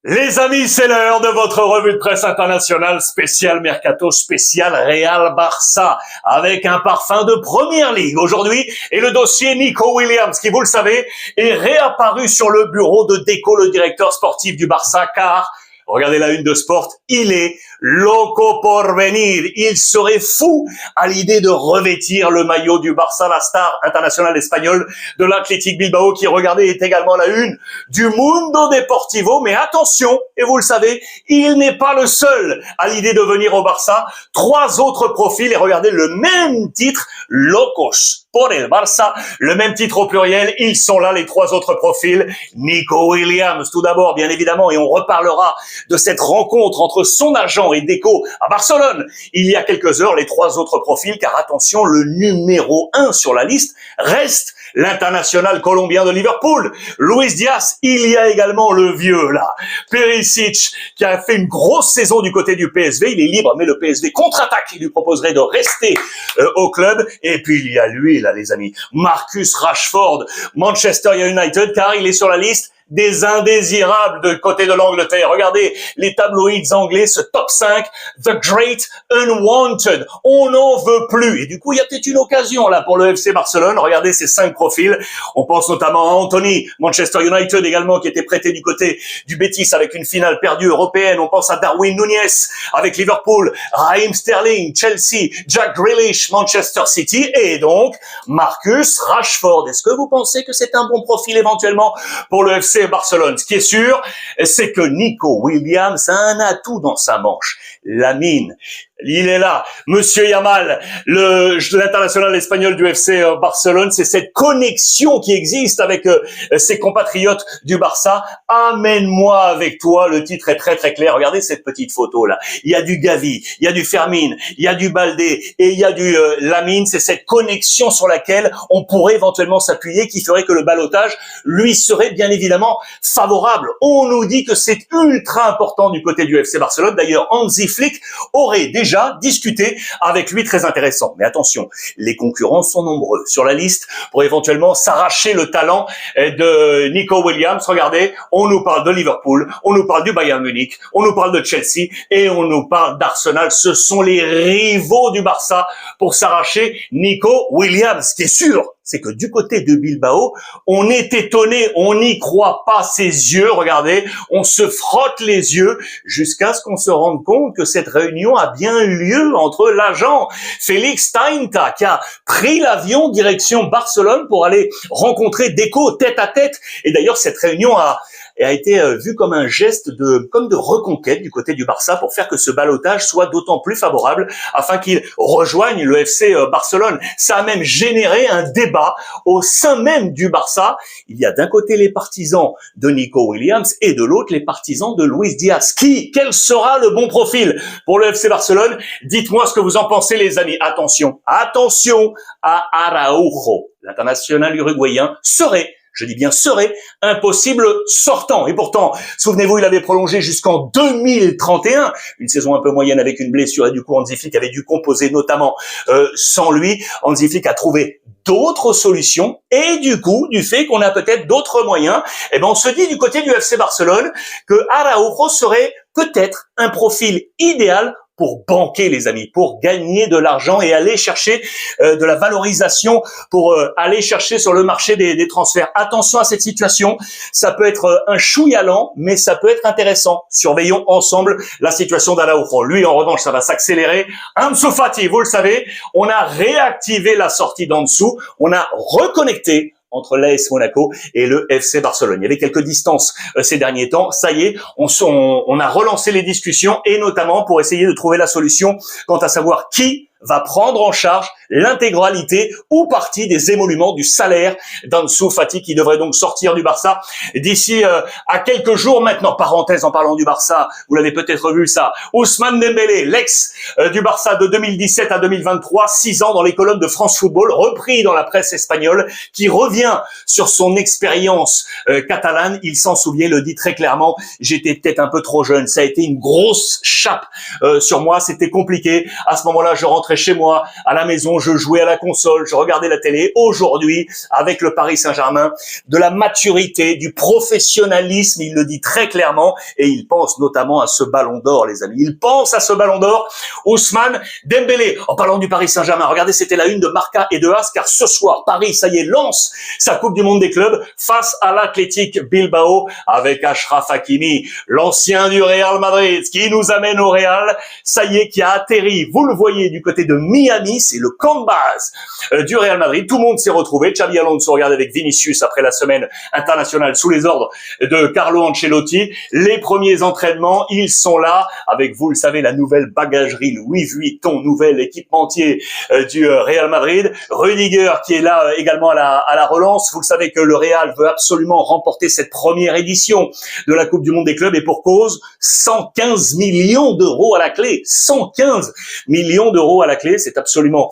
Les amis, c'est l'heure de votre revue de presse internationale spéciale Mercato, spéciale Real Barça, avec un parfum de première ligue aujourd'hui et le dossier Nico Williams, qui, vous le savez, est réapparu sur le bureau de Deco, le directeur sportif du Barça, car regardez la une de Sport, il est loco por venir. Il serait fou à l'idée de revêtir le maillot du Barça, la star internationale espagnole de l'Athletic Bilbao, qui, regardez, est également la une du Mundo Deportivo. Mais attention, et vous le savez, il n'est pas le seul à l'idée de venir au Barça. 3 autres profils, et regardez le même titre, Locos por el Barça, le même titre au pluriel. Ils sont là, les 3 autres profils. Nico Williams, tout d'abord, bien évidemment, et on reparlera de cette rencontre entre son agent et Deco à Barcelone il y a quelques heures. Les 3 autres profils, car attention, le numéro 1 sur la liste reste l'international colombien de Liverpool, Luis Diaz. Il y a également le vieux, là, Perisic, qui a fait une grosse saison du côté du PSV. Il est libre, mais le PSV contre-attaque. Il lui proposerait de rester au club. Et puis, il y a lui, là, les amis, Marcus Rashford, Manchester United, car il est sur la liste des indésirables de côté de l'Angleterre. Regardez les tabloïds anglais, ce top 5, The Great Unwanted. On n'en veut plus. Et du coup, il y a peut-être une occasion là pour le FC Barcelone. Regardez ces 5 profils. On pense notamment à Anthony, Manchester United également, qui était prêté du côté du Betis avec une finale perdue européenne. On pense à Darwin Núñez avec Liverpool, Raheem Sterling, Chelsea, Jack Grealish, Manchester City, et donc Marcus Rashford. Est-ce que vous pensez que c'est un bon profil éventuellement pour le FC Barcelone? Ce qui est sûr, c'est que Nico Williams a un atout dans sa manche, la mine. Il est là, Monsieur Yamal, l'international espagnol du FC Barcelone. C'est cette connexion qui existe avec ses compatriotes du Barça. Amène-moi avec toi. Le titre est très très clair. Regardez cette petite photo là. Il y a du Gavi, il y a du Fermin, il y a du Baldé et il y a du Lamine. C'est cette connexion sur laquelle on pourrait éventuellement s'appuyer, qui ferait que le ballottage lui serait bien évidemment favorable. On nous dit que c'est ultra important du côté du FC Barcelone. D'ailleurs, Hansi Flick aurait déjà discuté avec lui, très intéressant. Mais attention, les concurrents sont nombreux sur la liste pour éventuellement s'arracher le talent de Nico Williams. Regardez, on nous parle de Liverpool, on nous parle du Bayern Munich, on nous parle de Chelsea et on nous parle d'Arsenal. Ce sont les rivaux du Barça pour s'arracher Nico Williams. Ce qui est sûr, c'est que du côté de Bilbao, on est étonné, on n'y croit pas ses yeux. Regardez, on se frotte les yeux jusqu'à ce qu'on se rende compte que cette réunion a bien eu lieu entre l'agent Félix Tainta, qui a pris l'avion direction Barcelone pour aller rencontrer Deco tête à tête. Et d'ailleurs, cette réunion a été vue comme un geste de reconquête du côté du Barça pour faire que ce ballottage soit d'autant plus favorable afin qu'il rejoigne le FC Barcelone. Ça a même généré un débat au sein même du Barça. Il y a d'un côté les partisans de Nico Williams et de l'autre les partisans de Luis Diaz. Quel sera le bon profil pour le FC Barcelone? Dites-moi ce que vous en pensez, les amis. Attention à Araujo. L'international uruguayen serait, je dis bien serait, un possible sortant. Et pourtant, souvenez-vous, il avait prolongé jusqu'en 2031, une saison un peu moyenne avec une blessure, et du coup Hansi Flick avait dû composer notamment sans lui. Hansi Flick a trouvé d'autres solutions, et du coup, du fait qu'on a peut-être d'autres moyens, eh ben on se dit du côté du FC Barcelone que Araujo serait peut-être un profil idéal pour banquer, les amis, pour gagner de l'argent et aller chercher de la valorisation, pour aller chercher sur le marché des transferts. Attention à cette situation, ça peut être un chouïa lent, mais ça peut être intéressant. Surveillons ensemble la situation d'Araujo. Lui, en revanche, ça va s'accélérer. Ansu Fati, vous le savez, on a réactivé la sortie d'Ansu, on a reconnecté entre l'AS Monaco et le FC Barcelone. Il y avait quelques distances ces derniers temps. Ça y est, on a relancé les discussions, et notamment pour essayer de trouver la solution quant à savoir qui va prendre en charge l'intégralité ou partie des émoluments du salaire d'Ansu Fati, qui devrait donc sortir du Barça d'ici à quelques jours maintenant. Parenthèse, en parlant du Barça, vous l'avez peut-être vu ça, Ousmane Dembélé, l'ex du Barça de 2017 à 2023, 6 ans dans les colonnes de France Football, repris dans la presse espagnole, qui revient sur son expérience catalane. Il s'en souvient, le dit très clairement: j'étais peut-être un peu trop jeune, ça a été une grosse chape sur moi, c'était compliqué. À ce moment-là, je rentrais rentrais chez moi, à la maison, je jouais à la console, je regardais la télé. Aujourd'hui, avec le Paris Saint-Germain, de la maturité, du professionnalisme, il le dit très clairement, et il pense notamment à ce ballon d'or, les amis. Il pense à ce ballon d'or, Ousmane Dembélé. En parlant du Paris Saint-Germain, regardez, c'était la une de Marca et de As, car ce soir, Paris, ça y est, lance sa Coupe du Monde des clubs face à l'Athletic Bilbao avec Achraf Hakimi, l'ancien du Real Madrid, qui nous amène au Real. Ça y est, qui a atterri, vous le voyez, du côté de Miami, c'est le camp de base du Real Madrid. Tout le monde s'est retrouvé. Xabi Alonso regarde avec Vinicius après la semaine internationale sous les ordres de Carlo Ancelotti. Les premiers entraînements, ils sont là avec, vous le savez, la nouvelle bagagerie Louis Vuitton, nouvel équipementier du Real Madrid. Rudiger qui est là également à la relance. Vous le savez que le Real veut absolument remporter cette première édition de la Coupe du Monde des clubs et pour cause, 115 millions d'euros à la clé. 115 millions d'euros à la clé, c'est absolument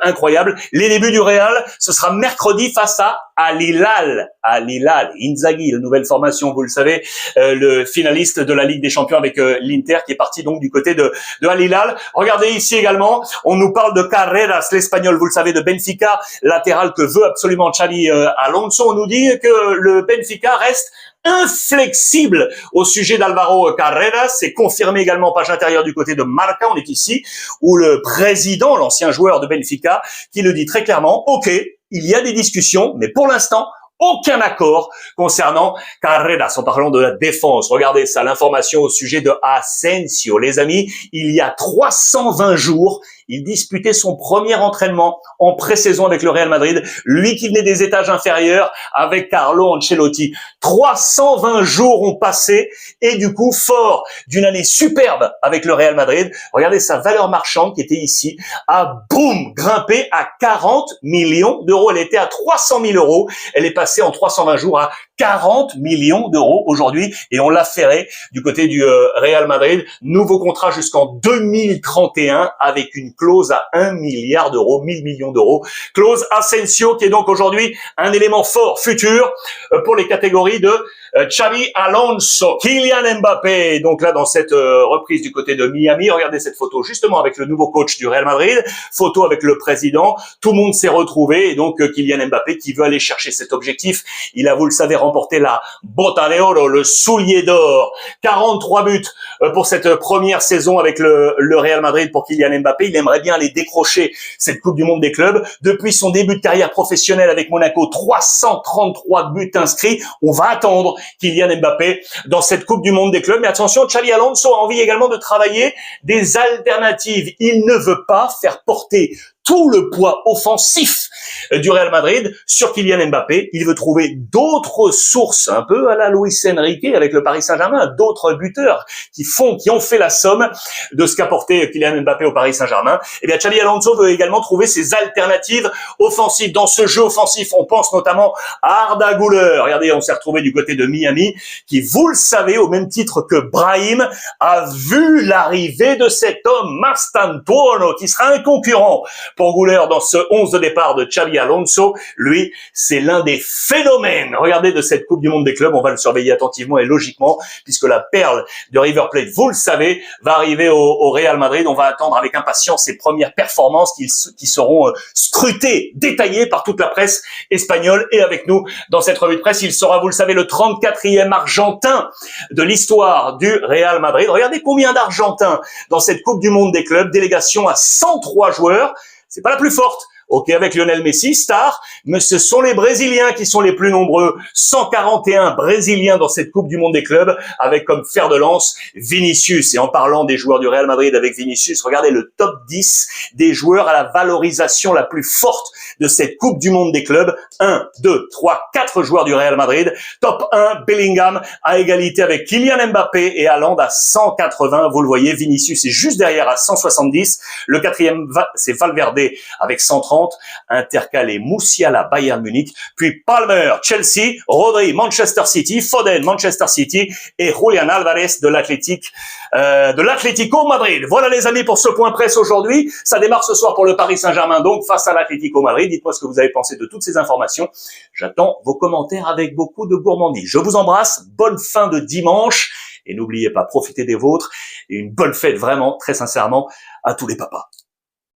incroyable. Les débuts du Real, ce sera mercredi face à Al Hilal. Al Hilal, Inzaghi, la nouvelle formation, vous le savez, le finaliste de la Ligue des Champions avec l'Inter qui est parti donc du côté de Al Hilal. Regardez ici également, on nous parle de Carreras, l'Espagnol, vous le savez, de Benfica, latéral que veut absolument Xabi Alonso. On nous dit que le Benfica reste inflexible au sujet d'Alvaro Carreras. C'est confirmé également page intérieure du côté de Marca, on est ici, où le président, l'ancien joueur de Benfica, qui le dit très clairement, ok, il y a des discussions, mais pour l'instant, aucun accord concernant Carreras. En parlant de la défense, regardez ça, l'information au sujet de Asensio. Les amis, il y a 320 jours, il disputait son premier entraînement en pré-saison avec le Real Madrid. Lui qui venait des étages inférieurs avec Carlo Ancelotti. 320 jours ont passé et du coup, fort d'une année superbe avec le Real Madrid, regardez sa valeur marchande qui était ici, a boum, grimpé à 40 millions d'euros. Elle était à 300 000 euros. Elle est passée en 320 jours à 40 millions d'euros aujourd'hui et on l'a ferré du côté du Real Madrid. Nouveau contrat jusqu'en 2031 avec une clause à 1 milliard d'euros, 1000 millions d'euros. Clause Asensio qui est donc aujourd'hui un élément fort futur pour les catégories de Xabi Alonso. Kylian Mbappé, donc là dans cette reprise du côté de Miami, regardez cette photo justement avec le nouveau coach du Real Madrid, photo avec le président, tout le monde s'est retrouvé et donc Kylian Mbappé qui veut aller chercher cet objectif. Il a, vous le savez, remporté la Bota de Oro, le soulier d'or. 43 buts pour cette première saison avec le Real Madrid pour Kylian Mbappé. Il aimerait bien aller décrocher cette Coupe du Monde des clubs. Depuis son début de carrière professionnelle avec Monaco, 333 buts inscrits. On va attendre Kylian Mbappé dans cette Coupe du Monde des clubs. Mais attention, Xabi Alonso a envie également de travailler des alternatives. Il ne veut pas faire porter tout le poids offensif du Real Madrid sur Kylian Mbappé. Il veut trouver d'autres sources, un peu à la Luis Enrique avec le Paris Saint-Germain, d'autres buteurs qui ont fait la somme de ce qu'a porté Kylian Mbappé au Paris Saint-Germain. Et bien, Xabi Alonso veut également trouver ses alternatives offensives. Dans ce jeu offensif, on pense notamment à Arda Güler. Regardez, on s'est retrouvé du côté de Miami, qui, vous le savez, au même titre que Brahim, a vu l'arrivée de cet homme, Mastantuono, qui sera un concurrent pour Güler dans ce 11 de départ de Xabi Alonso. Lui, c'est l'un des phénomènes, regardez, de cette Coupe du Monde des clubs. On va le surveiller attentivement et logiquement, puisque la perle de River Plate, vous le savez, va arriver au Real Madrid. On va attendre avec impatience ses premières performances qui seront scrutées, détaillées par toute la presse espagnole. Et avec nous, dans cette revue de presse, il sera, vous le savez, le 34e Argentin de l'histoire du Real Madrid. Regardez combien d'Argentins dans cette Coupe du Monde des clubs, délégation à 103 joueurs. C'est pas la plus forte. Ok, avec Lionel Messi, star, mais ce sont les Brésiliens qui sont les plus nombreux. 141 Brésiliens dans cette Coupe du Monde des clubs, avec comme fer de lance Vinicius. Et en parlant des joueurs du Real Madrid avec Vinicius, regardez le top 10 des joueurs à la valorisation la plus forte de cette Coupe du Monde des clubs. 1, 2, 3, 4 joueurs du Real Madrid. Top 1, Bellingham, à égalité avec Kylian Mbappé et Haaland à 180. Vous le voyez, Vinicius est juste derrière à 170. Le quatrième, c'est Valverde avec 130. Intercalé Musiala, Bayern Munich, puis Palmer, Chelsea, Rodri, Manchester City, Foden, Manchester City et Julian Alvarez de l'Atlético Madrid. Voilà les amis pour ce point presse aujourd'hui. Ça démarre ce soir pour le Paris Saint-Germain donc face à l'Atlético Madrid. Dites-moi ce que vous avez pensé de toutes ces informations. J'attends vos commentaires avec beaucoup de gourmandise. Je vous embrasse, bonne fin de dimanche et n'oubliez pas, profitez des vôtres et une bonne fête vraiment, très sincèrement, à tous les papas.